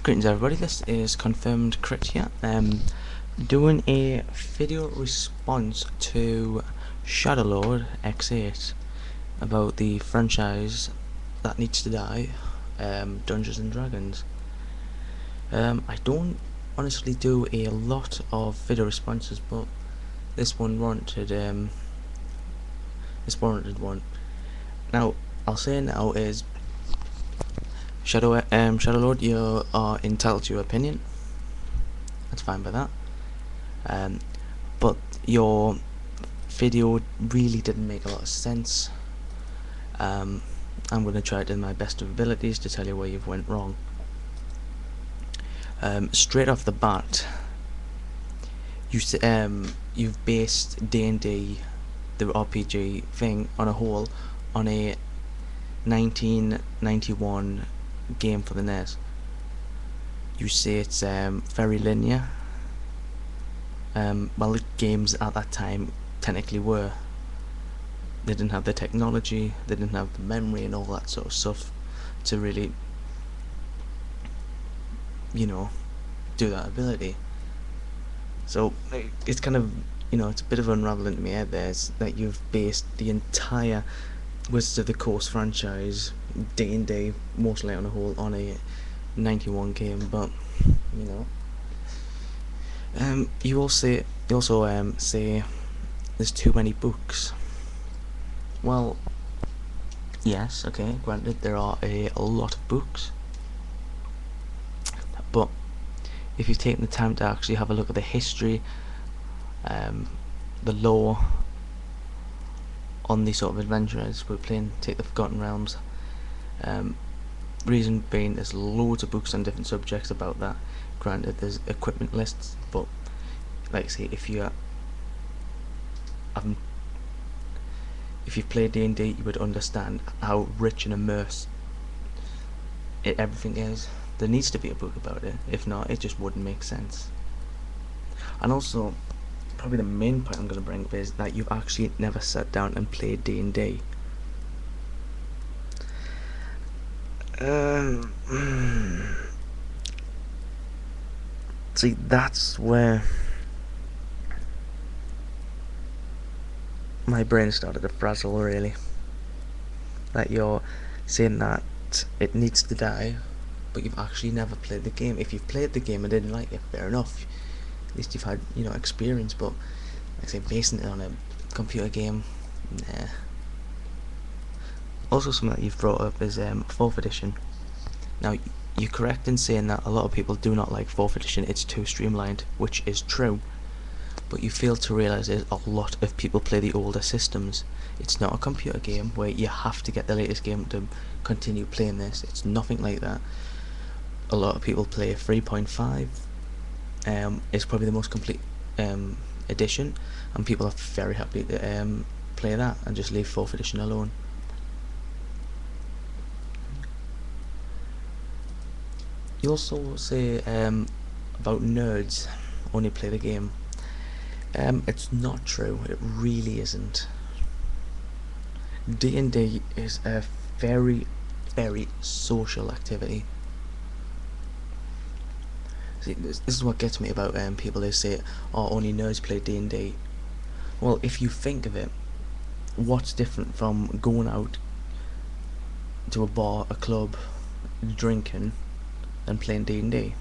Greetings everybody, this is Confirmed Crit here, doing a video response to Shadowlord X8 about the franchise that needs to die, Dungeons and Dragons. I don't honestly do a lot of video responses, but this one warranted one. Now, I'll say now is Shadowlord, you are entitled to your opinion. That's fine by that. But your video really didn't make a lot of sense. I'm going to try to do my best of abilities to tell you where you've went wrong. Straight off the bat, you've based D&D, the RPG thing, on a whole, on a 1991 game for the NES. You say it's very linear. Well, the games at that time technically were. They didn't have the technology, they didn't have the memory and all that sort of stuff to really, do that ability. So it's kind of, it's a bit of unraveling to me out there that you've based the entire Wizards of the Coast franchise, D&D, mostly on a whole, on a 91 game, but you also say there's too many books. Well, yes, okay, granted there are a lot of books, but if you've taken the time to actually have a look at the history, the lore on these sort of adventures we're playing, Take the Forgotten Realms, reason being there's loads of books on different subjects about that. Granted there's equipment lists, but like I say, if you've played D&D, you would understand how rich and immersed everything is. There needs to be a book about it, if not it just wouldn't make sense. And also, probably the main point I'm going to bring up is that you've actually never sat down and played D&D. See, that's where my brain started to frazzle, really. That you're saying that it needs to die, but you've actually never played the game. If you've played the game and didn't like it, fair enough. At least you've had, experience, but like I say, basing it on a computer game, nah. Also, something that you've brought up is 4th edition. Now, you're correct in saying that a lot of people do not like 4th edition, it's too streamlined, which is true. But you fail to realise that a lot of people play the older systems. It's not a computer game where you have to get the latest game to continue playing this. It's nothing like that. A lot of people play 3.5. It's probably the most complete edition, and people are very happy to play that and just leave 4th edition alone. You also say about nerds only play the game. It's not true, it really isn't. D&D is a very, very social activity. See, this is what gets me about people who say, oh, only nerds play D&D. Well, if you think of it, what's different from going out to a bar, a club, drinking, and playing D&D?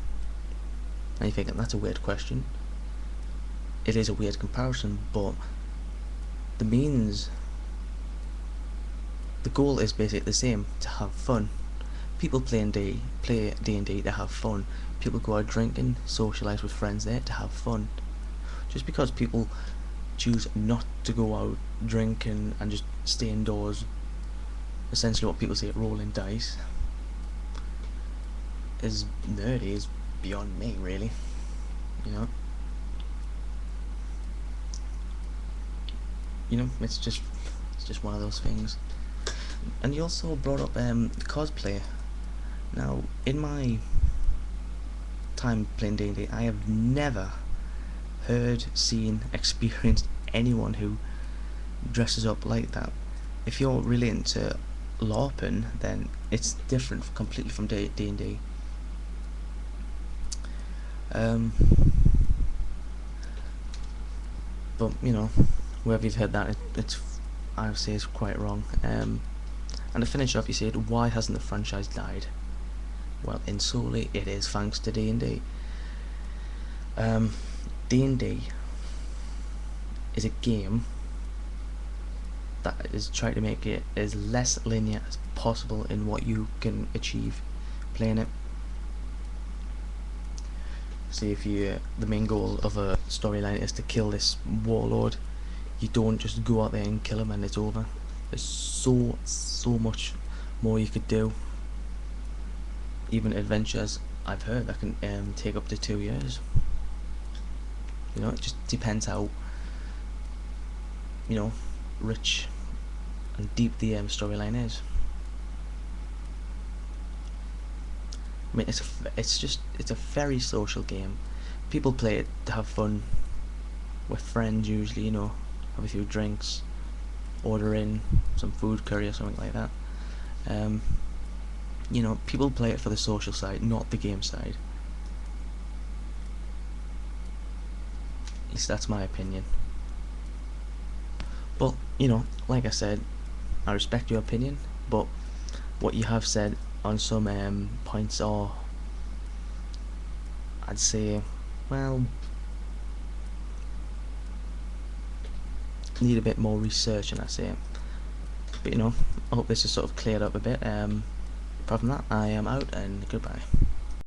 And you think that's a weird question. It is a weird comparison, but the goal is basically the same, to have fun. People play D&D to have fun. People go out drinking, socialise with friends there to have fun. Just because people choose not to go out drinking and just stay indoors, essentially what people say, rolling dice, is nerdy, is beyond me, really. It's just one of those things. And you also brought up cosplay. Now, in my time playing D&D, I have never heard, seen, experienced anyone who dresses up like that. If you're really into LARPing, then it's different completely from D&D. Um, but you know, wherever you've heard that, I would say it's quite wrong. And to finish off, you said, why hasn't the franchise died? Well, in solely it is thanks to D&D. D&D is a game that is trying to make it as less linear as possible in what you can achieve playing it. See, if the main goal of a storyline is to kill this warlord, you don't just go out there and kill him and it's over. There's so much more you could do. Even adventures, I've heard, that can take up to 2 years. You know, it just depends how, you know, rich and deep the storyline is. I mean, it's a very social game. People play it to have fun with friends usually, you know, have a few drinks, order in some food, curry or something like that. You know, people play it for the social side, not the game side. At least that's my opinion. But, you know, like I said, I respect your opinion, but what you have said on some points are, I'd say, well, need a bit more research, and I say. But you know, I hope this has sort of cleared up a bit. Apart from that, I am out, and goodbye.